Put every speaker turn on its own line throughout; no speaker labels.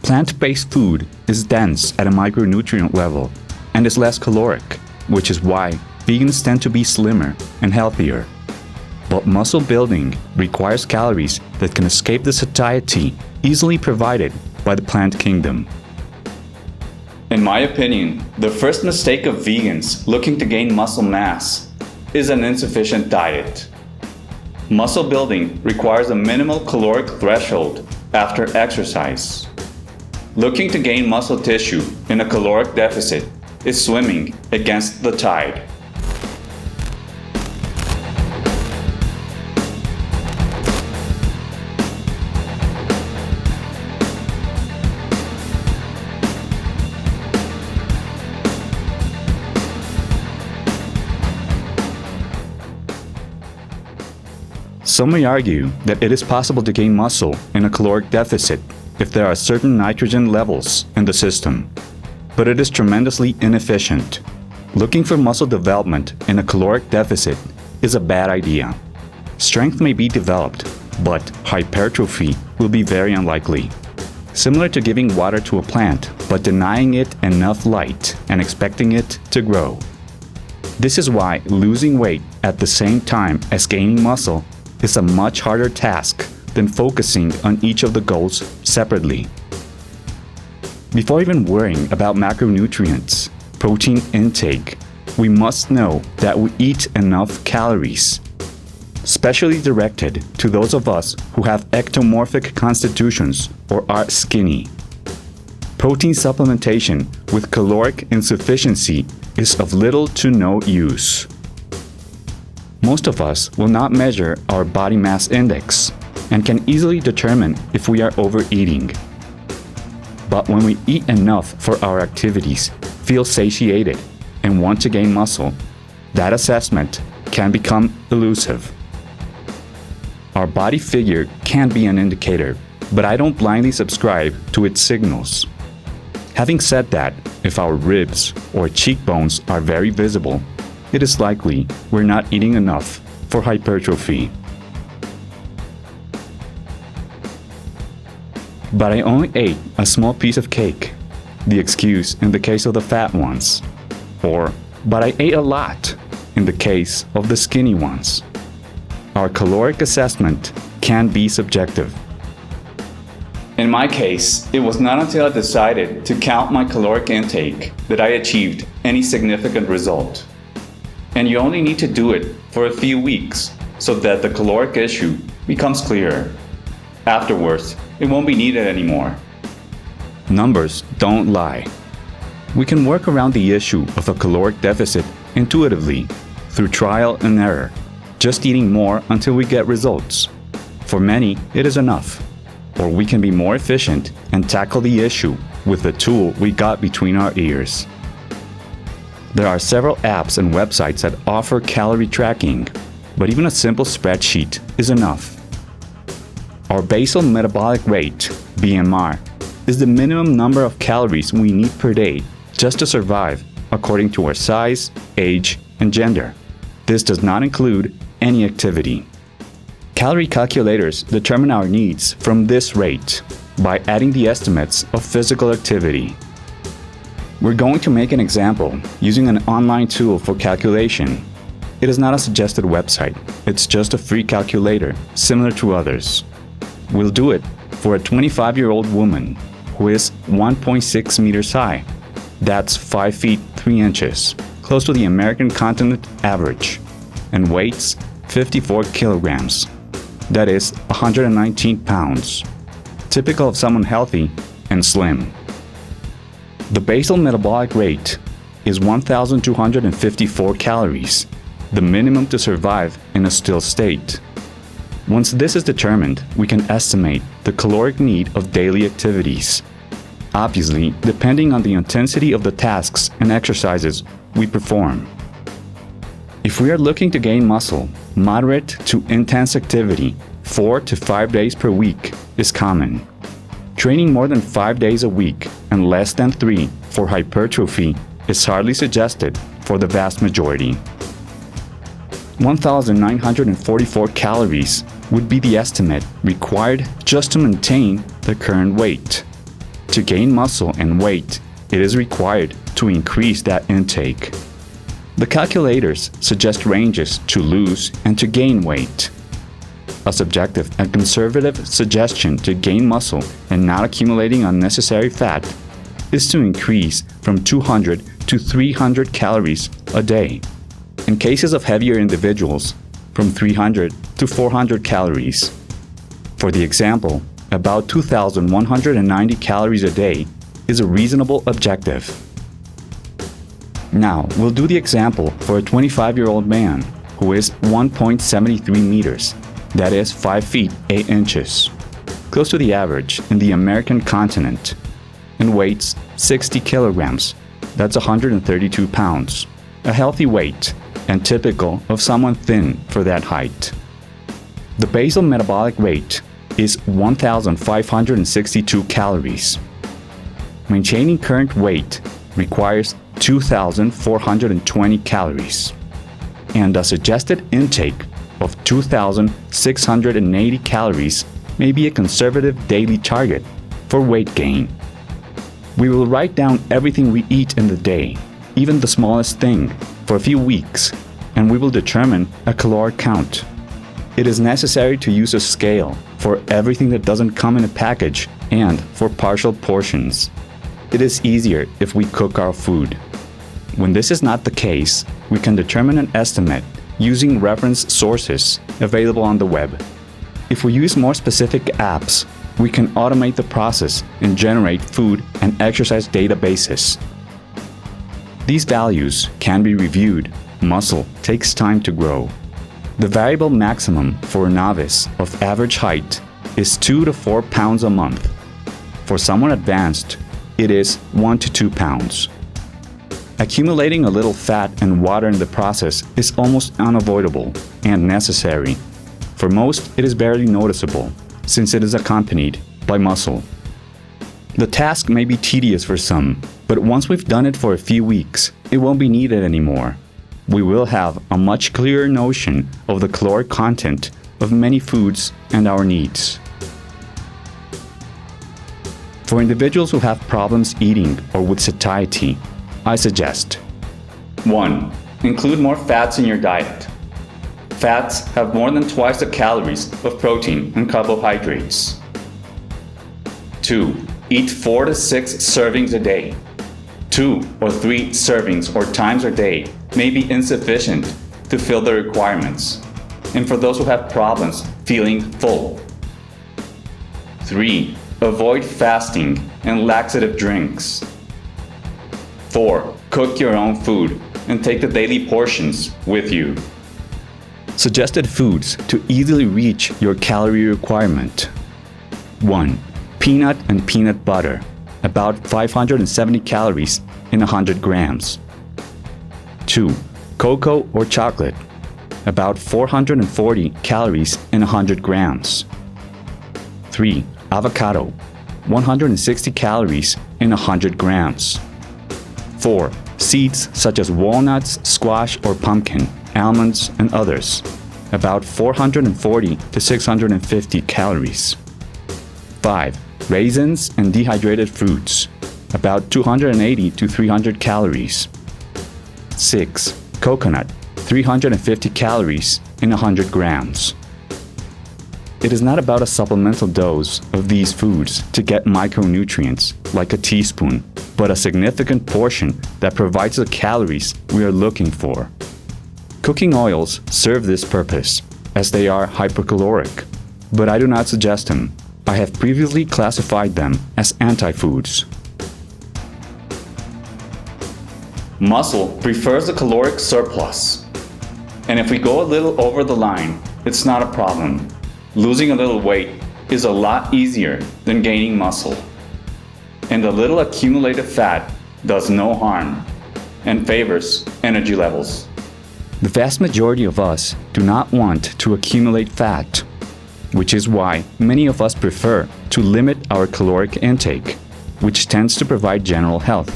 Plant-based food is dense at a micronutrient level and is less caloric, which is why vegans tend to be slimmer and healthier. But muscle building requires calories that can escape the satiety easily provided by the plant kingdom. In my opinion, the first mistake of vegans looking to gain muscle mass is an insufficient diet. Muscle building requires a minimal caloric threshold after exercise. Looking to gain muscle tissue in a caloric deficit is swimming against the tide. Some may argue that it is possible to gain muscle in a caloric deficit if there are certain nitrogen levels in the system, but it is tremendously inefficient. Looking for muscle development in a caloric deficit is a bad idea. Strength may be developed, but hypertrophy will be very unlikely. Similar to giving water to a plant, but denying it enough light and expecting it to grow. This is why losing weight at the same time as gaining muscle is a much harder task than focusing on each of the goals separately. Before even worrying about macronutrients, protein intake, we must know that we eat enough calories, specially directed to those of us who have ectomorphic constitutions or are skinny. Protein supplementation with caloric insufficiency is of little to no use. Most of us will not measure our body mass index and can easily determine if we are overeating. But when we eat enough for our activities, feel satiated, and want to gain muscle, that assessment can become elusive. Our body figure can be an indicator, but I don't blindly subscribe to its signals. Having said that, if our ribs or cheekbones are very visible, it is likely we're not eating enough for hypertrophy. But I only ate a small piece of cake, the excuse in the case of the fat ones. Or, but I ate a lot, in the case of the skinny ones. Our caloric assessment can be subjective. In my case, it was not until I decided to count my caloric intake that I achieved any significant result. And you only need to do it for a few weeks so that the caloric issue becomes clearer. Afterwards, it won't be needed anymore. Numbers don't lie. We can work around the issue of a caloric deficit intuitively through trial and error, just eating more until we get results. For many, it is enough. Or we can be more efficient and tackle the issue with the tool we got between our ears. There are several apps and websites that offer calorie tracking, but even a simple spreadsheet is enough. Our basal metabolic rate, BMR, is the minimum number of calories we need per day just to survive according to our size, age, and gender. This does not include any activity. Calorie calculators determine our needs from this rate by adding the estimates of physical activity. We're going to make an example using an online tool for calculation. It is not a suggested website, it's just a free calculator, similar to others. We'll do it for a 25-year-old woman who is 1.6 meters high. That's 5 feet 3 inches, close to the American continent average, and weighs 54 kilograms. That is 119 pounds, typical of someone healthy and slim. The basal metabolic rate is 1,254 calories, the minimum to survive in a still state. Once this is determined, we can estimate the caloric need of daily activities, obviously depending on the intensity of the tasks and exercises we perform. If we are looking to gain muscle, moderate to intense activity 4 to 5 days per week is common. Training more than 5 days a week and less than 3 for hypertrophy is hardly suggested for the vast majority. 1,944 calories would be the estimate required just to maintain the current weight. to gain muscle and weight, it is required to increase that intake. The calculators suggest ranges to lose and to gain weight. A subjective and conservative suggestion to gain muscle and not accumulating unnecessary fat is to increase from 200 to 300 calories a day. In cases of heavier individuals, from 300 to 400 calories. For the example, about 2,190 calories a day is a reasonable objective. Now, we'll do the example for a 25-year-old man who is 1.73 meters, that is 5 feet 8 inches, close to the average in the American continent, and weighs 60 kilograms, that's 132 pounds, a healthy weight and typical of someone thin for that height. The basal metabolic rate is 1,562 calories. Maintaining current weight requires 2,420 calories, and a suggested intake of 2,680 calories may be a conservative daily target for weight gain. We will write down everything we eat in the day, even the smallest thing, for a few weeks, and we will determine a caloric count. It is necessary to use a scale for everything that doesn't come in a package and for partial portions. It is easier if we cook our food. When this is not the case, we can determine an estimate using reference sources available on the web. If we use more specific apps, we can automate the process and generate food and exercise databases. These values can be reviewed. Muscle takes time to grow. The variable maximum for a novice of average height is 2 to 4 pounds a month. For someone advanced, it is 1 to 2 pounds. Accumulating a little fat and water in the process is almost unavoidable and necessary. For most, it is barely noticeable, since it is accompanied by muscle. The task may be tedious for some, but once we've done it for a few weeks, it won't be needed anymore. We will have a much clearer notion of the caloric content of many foods and our needs. For individuals who have problems eating or with satiety, I suggest 1. Include more fats in your diet. Fats have more than twice the calories of protein and carbohydrates. 2. Eat 4 to 6 servings a day. 2 or 3 servings or times a day may be insufficient to fill the requirements, and for those who have problems feeling full. 3. Avoid fasting and laxative drinks. 4. Cook your own food and take the daily portions with you. Suggested foods to easily reach your calorie requirement. 1. Peanut and peanut butter, about 570 calories in 100 grams. 2. Cocoa or chocolate, about 440 calories in 100 grams. 3. Avocado, 160 calories in 100 grams. 4. Seeds such as walnuts, squash or pumpkin, almonds, and others, about 440 to 650 calories. 5. Raisins and dehydrated fruits, about 280 to 300 calories. 6. Coconut, 350 calories in 100 grams. It is not about a supplemental dose of these foods to get micronutrients, like a teaspoon, but a significant portion that provides the calories we are looking for. Cooking oils serve this purpose, as they are hypercaloric, but I do not suggest them. I have previously classified them as anti-foods. Muscle prefers a caloric surplus, and if we go a little over the line, it's not a problem. Losing a little weight is a lot easier than gaining muscle, and a little accumulated fat does no harm and favors energy levels. The vast majority of us do not want to accumulate fat, which is why many of us prefer to limit our caloric intake, which tends to provide general health.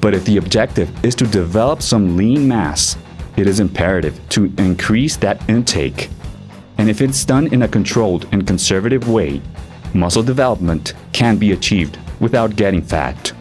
But if the objective is to develop some lean mass, it is imperative to increase that intake. And if it's done in a controlled and conservative way, muscle development can be achieved without getting fat.